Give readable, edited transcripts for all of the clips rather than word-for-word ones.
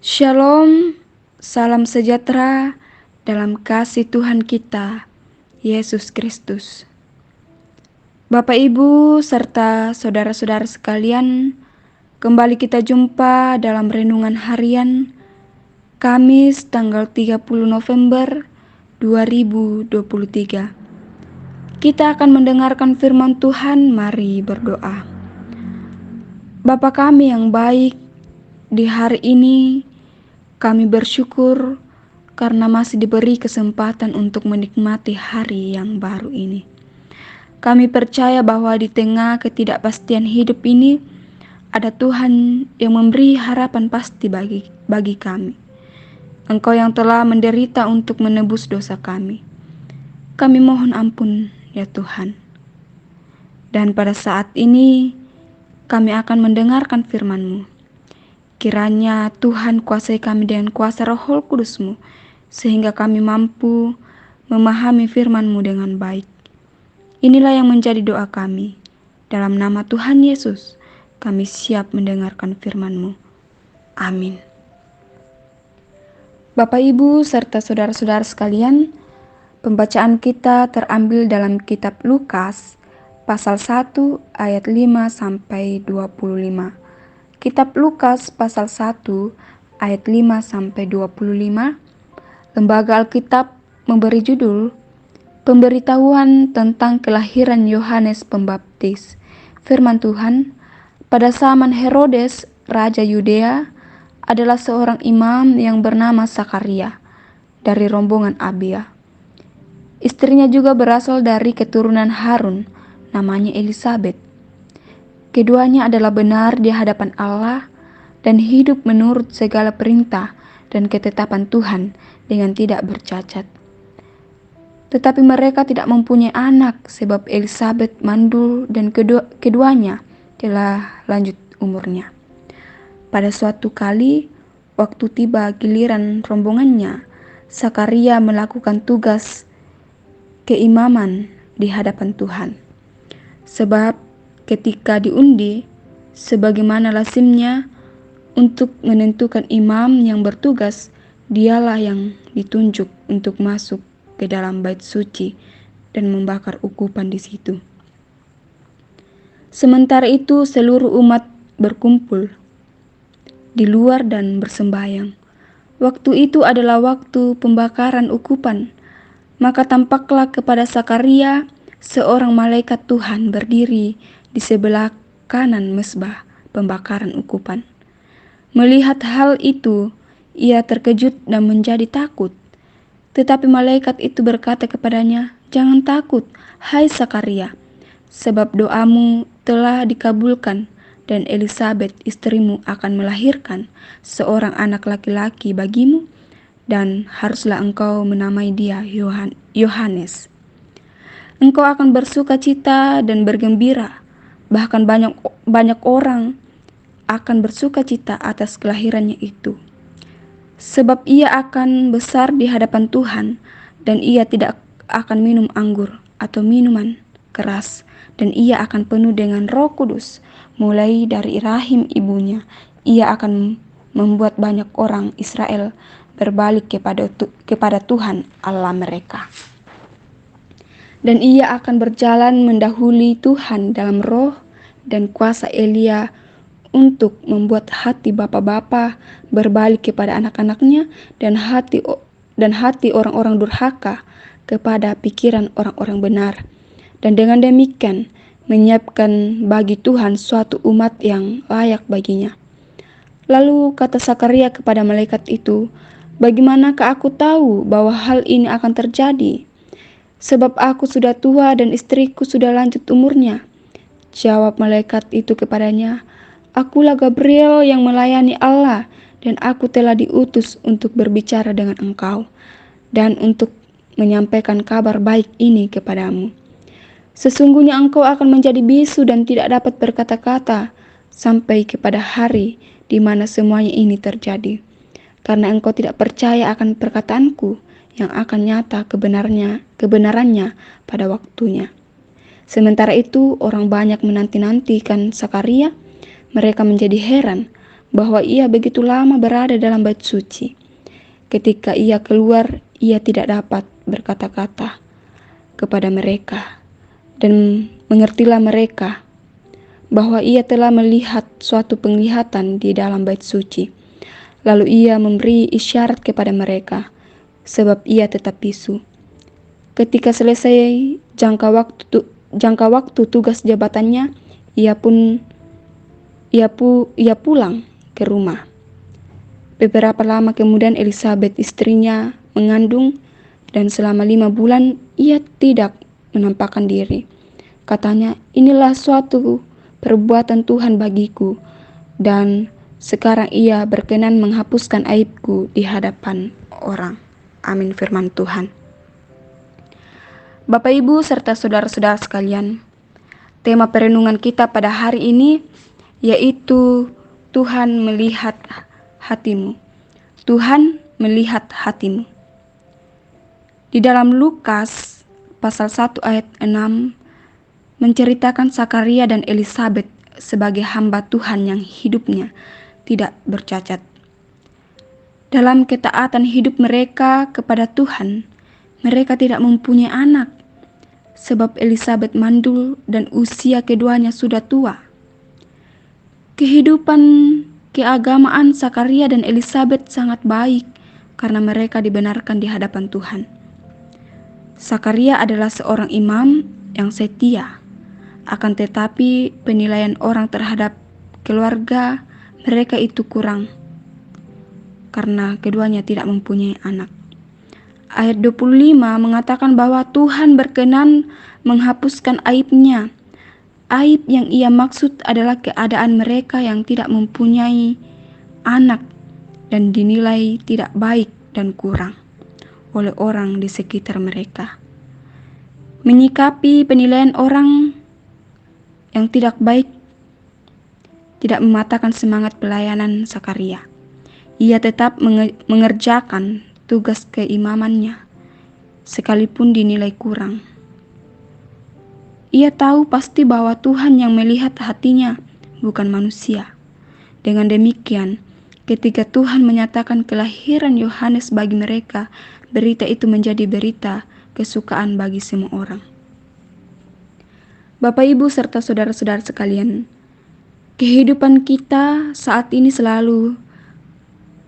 Shalom, salam sejahtera dalam kasih Tuhan kita, Yesus Kristus. Bapak, Ibu, serta saudara-saudara sekalian, kembali kita jumpa dalam renungan harian Kamis tanggal 30 November 2023. Kita akan mendengarkan firman Tuhan, mari berdoa. Bapa kami yang baik, di hari ini kami bersyukur karena masih diberi kesempatan untuk menikmati hari yang baru ini. Kami percaya bahwa di tengah ketidakpastian hidup ini, ada Tuhan yang memberi harapan pasti bagi kami. Engkau yang telah menderita untuk menebus dosa kami. Kami mohon ampun ya Tuhan. Dan pada saat ini, kami akan mendengarkan firman-Mu. Kiranya Tuhan kuasai kami dengan kuasa Roh Kudus-Mu, sehingga kami mampu memahami firman-Mu dengan baik. Inilah yang menjadi doa kami. Dalam nama Tuhan Yesus, kami siap mendengarkan firman-Mu. Amin. Bapak, Ibu, serta saudara-saudara sekalian, pembacaan kita terambil dalam kitab Lukas, pasal 1 ayat 5-25. Kitab Lukas pasal 1 ayat 5-25, Lembaga Alkitab memberi judul Pemberitahuan tentang kelahiran Yohanes Pembaptis. Firman Tuhan, pada zaman Herodes, Raja Yudea, adalah seorang imam yang bernama Sakaria dari rombongan Abia. Istrinya juga berasal dari keturunan Harun, namanya Elisabet. Keduanya adalah benar di hadapan Allah dan hidup menurut segala perintah dan ketetapan Tuhan dengan tidak bercacat. Tetapi mereka tidak mempunyai anak sebab Elisabet mandul dan keduanya telah lanjut umurnya. Pada suatu kali, waktu tiba giliran rombongannya, Sakaria melakukan tugas keimaman di hadapan Tuhan. Sebab ketika diundi, sebagaimana lazimnya untuk menentukan imam yang bertugas, dialah yang ditunjuk untuk masuk ke dalam bait suci dan membakar ukupan di situ. Sementara itu seluruh umat berkumpul di luar dan bersembahyang. Waktu itu adalah waktu pembakaran ukupan. Maka tampaklah kepada Sakaria seorang malaikat Tuhan berdiri di sebelah kanan mezbah pembakaran ukupan. Melihat hal itu, ia terkejut dan menjadi takut. Tetapi malaikat itu berkata kepadanya, "Jangan takut, hai Sakaria, sebab doamu telah dikabulkan, dan Elisabet istrimu akan melahirkan seorang anak laki-laki bagimu, dan haruslah engkau menamai dia Yohanes. Engkau akan bersuka cita dan bergembira, bahkan banyak orang akan bersuka cita atas kelahirannya itu. Sebab ia akan besar di hadapan Tuhan, dan ia tidak akan minum anggur atau minuman keras, dan ia akan penuh dengan Roh Kudus. Mulai dari rahim ibunya, ia akan membuat banyak orang Israel berbalik kepada Tuhan Allah mereka. Dan ia akan berjalan mendahului Tuhan dalam roh dan kuasa Elia untuk membuat hati bapa-bapa berbalik kepada anak-anaknya dan hati orang-orang durhaka kepada pikiran orang-orang benar. Dan dengan demikian menyiapkan bagi Tuhan suatu umat yang layak baginya. Lalu kata Sakaria kepada malaikat itu, "Bagaimanakah aku tahu bahwa hal ini akan terjadi? Sebab aku sudah tua dan istriku sudah lanjut umurnya." Jawab malaikat itu kepadanya, "Akulah Gabriel yang melayani Allah, dan aku telah diutus untuk berbicara dengan engkau, dan untuk menyampaikan kabar baik ini kepadamu. Sesungguhnya engkau akan menjadi bisu dan tidak dapat berkata-kata, sampai kepada hari di mana semuanya ini terjadi. Karena engkau tidak percaya akan perkataanku, yang akan nyata kebenarannya pada waktunya." Sementara itu orang banyak menanti-nantikan Sakaria. Mereka menjadi heran bahwa ia begitu lama berada dalam bait suci. Ketika ia keluar, ia tidak dapat berkata-kata kepada mereka, dan mengertilah mereka bahwa ia telah melihat suatu penglihatan di dalam bait suci. Lalu ia memberi isyarat kepada mereka, sebab ia tetap bisu. Ketika selesai jangka waktu tugas jabatannya, ia pulang ke rumah. Beberapa lama kemudian Elizabeth istrinya mengandung, dan selama 5 bulan ia tidak menampakkan diri. Katanya, inilah suatu perbuatan Tuhan bagiku, dan sekarang ia berkenan menghapuskan aibku di hadapan orang. Amin, firman Tuhan. Bapak, Ibu, serta saudara-saudara sekalian, tema perenungan kita pada hari ini yaitu Tuhan melihat hatimu. Tuhan melihat hatimu. Di dalam Lukas pasal 1 ayat 6 menceritakan Zakaria dan Elizabeth sebagai hamba Tuhan yang hidupnya tidak bercacat. Dalam ketaatan hidup mereka kepada Tuhan, mereka tidak mempunyai anak, sebab Elizabeth mandul dan usia keduanya sudah tua. Kehidupan keagamaan Zakaria dan Elizabeth sangat baik karena mereka dibenarkan di hadapan Tuhan. Zakaria adalah seorang imam yang setia, akan tetapi penilaian orang terhadap keluarga mereka itu kurang karena keduanya tidak mempunyai anak. Ayat 25 mengatakan bahwa Tuhan berkenan menghapuskan aibnya. Aib yang ia maksud adalah keadaan mereka yang tidak mempunyai anak dan dinilai tidak baik dan kurang oleh orang di sekitar mereka. Menyikapi penilaian orang yang tidak baik tidak mematahkan semangat pelayanan Zakaria. Ia tetap mengerjakan tugas keimamannya, sekalipun dinilai kurang. Ia tahu pasti bahwa Tuhan yang melihat hatinya, bukan manusia. Dengan demikian, ketika Tuhan menyatakan kelahiran Yohanes bagi mereka, berita itu menjadi berita kesukaan bagi semua orang. Bapak, Ibu, serta saudara-saudara sekalian, kehidupan kita saat ini selalu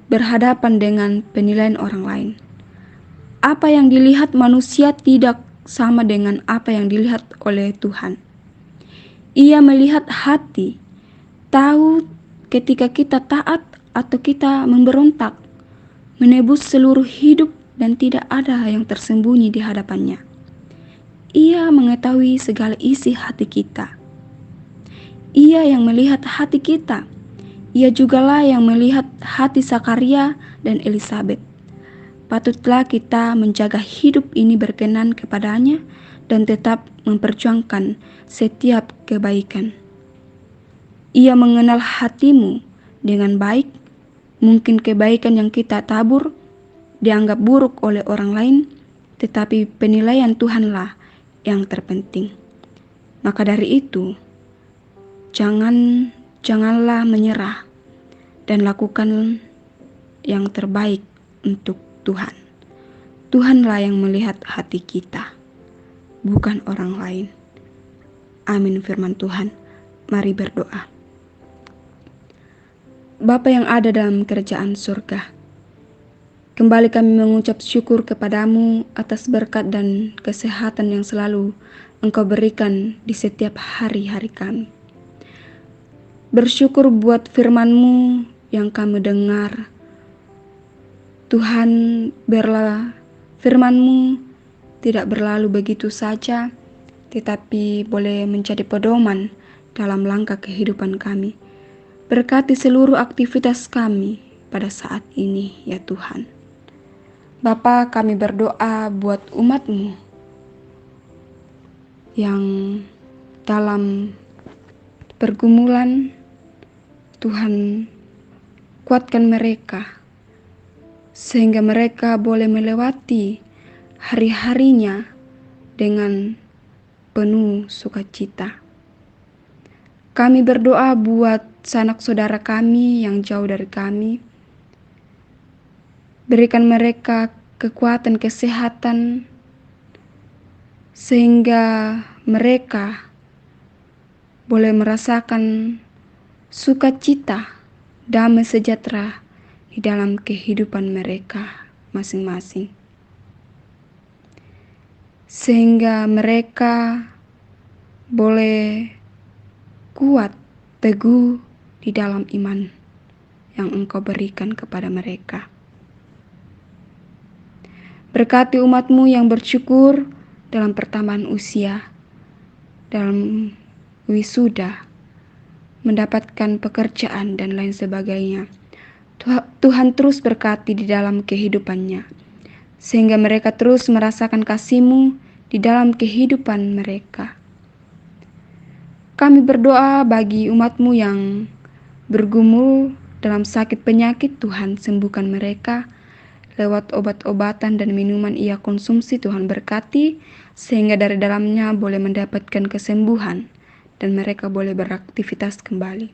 berhadapan dengan penilaian orang lain. Apa yang dilihat manusia tidak sama dengan apa yang dilihat oleh Tuhan. Ia melihat hati, tahu ketika kita taat atau kita memberontak, menebus seluruh hidup dan tidak ada yang tersembunyi di hadapannya. Ia mengetahui segala isi hati kita. Ia yang melihat hati kita. Ia jugalah yang melihat hati Zakaria dan Elizabeth. Patutlah kita menjaga hidup ini berkenan kepadanya dan tetap memperjuangkan setiap kebaikan. Ia mengenal hatimu dengan baik. Mungkin kebaikan yang kita tabur dianggap buruk oleh orang lain, tetapi penilaian Tuhanlah yang terpenting. Maka dari itu, janganlah menyerah dan lakukan yang terbaik untuk Tuhan. Tuhanlah yang melihat hati kita, bukan orang lain. Amin, firman Tuhan. Mari berdoa. Bapa yang ada dalam kerajaan surga, kembali kami mengucap syukur kepadamu atas berkat dan kesehatan yang selalu Engkau berikan di setiap hari-hari kami. Bersyukur buat firman-Mu yang kami dengar. Tuhan, biarlah firman-Mu tidak berlalu begitu saja, tetapi boleh menjadi pedoman dalam langkah kehidupan kami. Berkati seluruh aktivitas kami pada saat ini, ya Tuhan. Bapa, kami berdoa buat umat-Mu yang dalam pergumulan. Tuhan, kuatkan mereka sehingga mereka boleh melewati hari-harinya dengan penuh sukacita. Kami berdoa buat sanak saudara kami yang jauh dari kami. Berikan mereka kekuatan kesehatan sehingga mereka boleh merasakan sukacita, damai sejahtera di dalam kehidupan mereka masing-masing. Sehingga mereka boleh kuat, teguh di dalam iman yang Engkau berikan kepada mereka. Berkati umat-Mu yang bersyukur dalam pertambahan usia, dalam wisuda, mendapatkan pekerjaan dan lain sebagainya. Tuhan terus berkati di dalam kehidupannya, sehingga mereka terus merasakan kasih-Mu di dalam kehidupan mereka. Kami berdoa bagi umat-Mu yang bergumul dalam sakit penyakit, Tuhan sembuhkan mereka. Lewat obat-obatan dan minuman ia konsumsi, Tuhan berkati, sehingga dari dalamnya boleh mendapatkan kesembuhan dan mereka boleh beraktivitas kembali.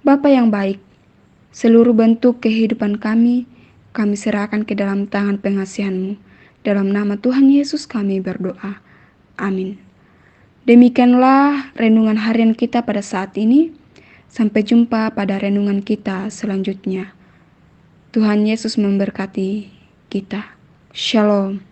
Bapa yang baik, seluruh bentuk kehidupan kami serahkan ke dalam tangan pengasihan-Mu. Dalam nama Tuhan Yesus kami berdoa. Amin. Demikianlah renungan harian kita pada saat ini. Sampai jumpa pada renungan kita selanjutnya. Tuhan Yesus memberkati kita. Shalom.